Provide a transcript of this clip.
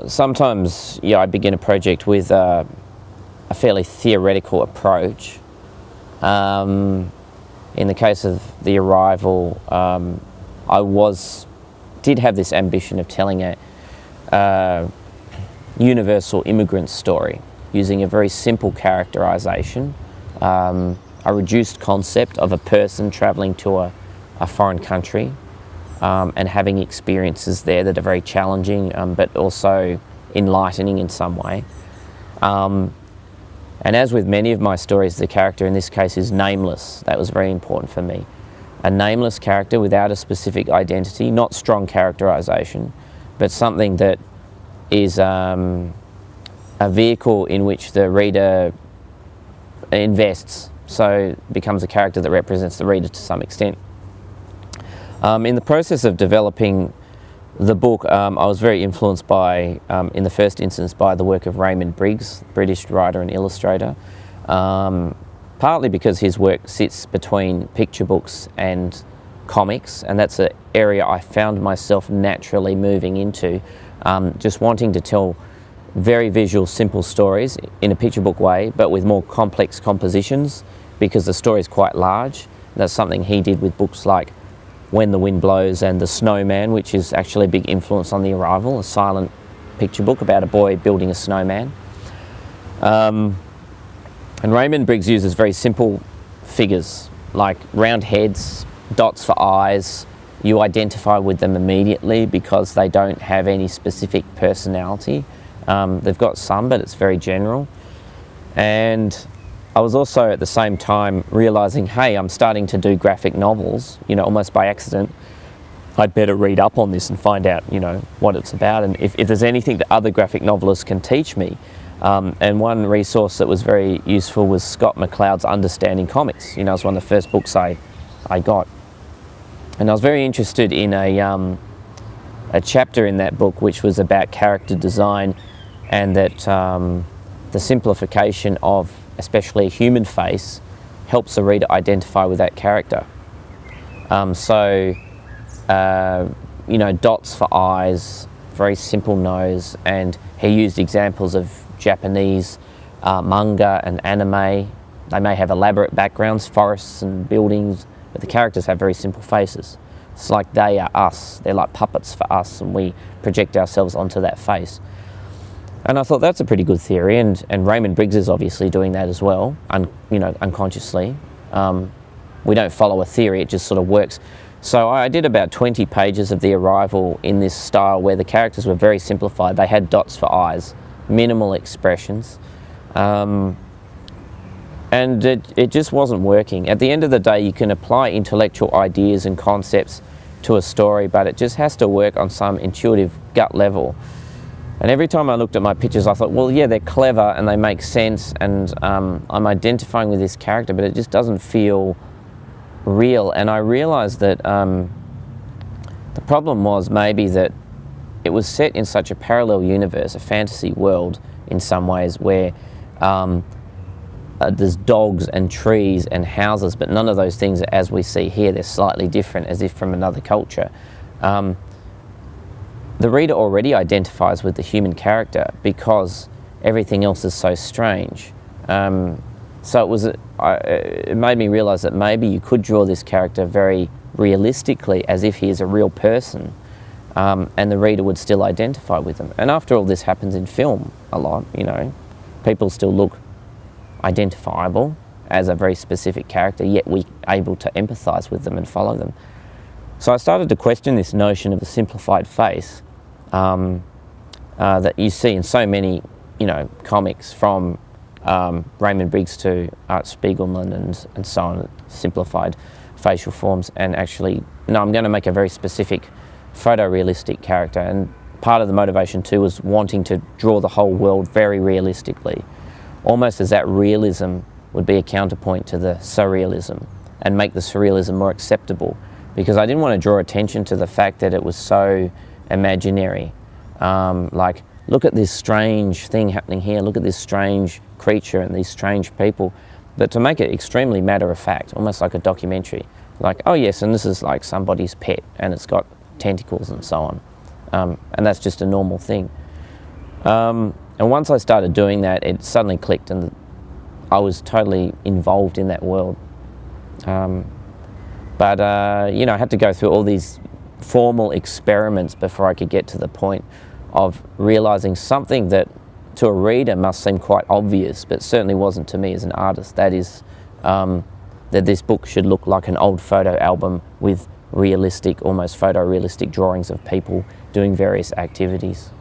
sometimes, I begin a project with a fairly theoretical approach. In the case of The Arrival, did have this ambition of telling a universal immigrant story using a very simple characterization, a reduced concept of a person traveling to a foreign country and having experiences there that are very challenging but also enlightening in some way. And as with many of my stories, the character in this case is nameless. That was very important for me. A nameless character without a specific identity, not strong characterization, but something that is a vehicle in which the reader invests, so it becomes a character that represents the reader to some extent. In the process of developing the book, I was very influenced by, in the first instance, by the work of Raymond Briggs, British writer and illustrator, partly because his work sits between picture books and comics, and that's an area I found myself naturally moving into, just wanting to tell very visual, simple stories in a picture book way, but with more complex compositions, because the story is quite large. That's something he did with books like When the Wind Blows and The Snowman, which is actually a big influence on The Arrival, a silent picture book about a boy building a snowman. And Raymond Briggs uses very simple figures, like round heads, dots for eyes. You identify with them immediately because they don't have any specific personality. They've got some, but it's very general. And I was also at the same time realising, hey, I'm starting to do graphic novels, almost by accident. I'd better read up on this and find out, what it's about, and if there's anything that other graphic novelists can teach me. And one resource that was very useful was Scott McCloud's Understanding Comics. It was one of the first books I got. And I was very interested in a chapter in that book which was about character design, and that the simplification of especially a human face helps the reader identify with that character. Dots for eyes, very simple nose, and he used examples of Japanese manga and anime. They may have elaborate backgrounds, forests and buildings, but the characters have very simple faces. It's like they are us. They're like puppets for us, and we project ourselves onto that face. And I thought that's a pretty good theory, and Raymond Briggs is obviously doing that as well, unconsciously. We don't follow a theory, it just sort of works. So I did about 20 pages of The Arrival in this style where the characters were very simplified. They had dots for eyes, minimal expressions, and it just wasn't working. At the end of the day, you can apply intellectual ideas and concepts to a story, but it just has to work on some intuitive gut level. And every time I looked at my pictures, I thought, well, yeah, they're clever and they make sense, and I'm identifying with this character, but it just doesn't feel real. And I realised that the problem was maybe that it was set in such a parallel universe, a fantasy world in some ways, where there's dogs and trees and houses, but none of those things are as we see here. They're slightly different, as if from another culture. The reader already identifies with the human character because everything else is so strange. So it made me realise that maybe you could draw this character very realistically, as if he is a real person, and the reader would still identify with them. And after all, this happens in film a lot, People still look identifiable as a very specific character, yet we're able to empathise with them and follow them. So I started to question this notion of the simplified face that you see in so many, comics, from Raymond Briggs to Art Spiegelman and so on, simplified facial forms. And actually, no, I'm going to make a very specific photorealistic character, and part of the motivation too was wanting to draw the whole world very realistically, almost as that realism would be a counterpoint to the surrealism, and make the surrealism more acceptable, because I didn't want to draw attention to the fact that it was so imaginary. Like, look at this strange thing happening here, look at this strange creature and these strange people, but to make it extremely matter of fact, almost like a documentary. Like, oh yes, and this is like somebody's pet and it's got tentacles and so on. And that's just a normal thing. And once I started doing that, it suddenly clicked and I was totally involved in that world. But you know, I had to go through all these formal experiments before I could get to the point of realizing something that to a reader must seem quite obvious, but certainly wasn't to me as an artist. That is, that this book should look like an old photo album with realistic, almost photorealistic drawings of people doing various activities.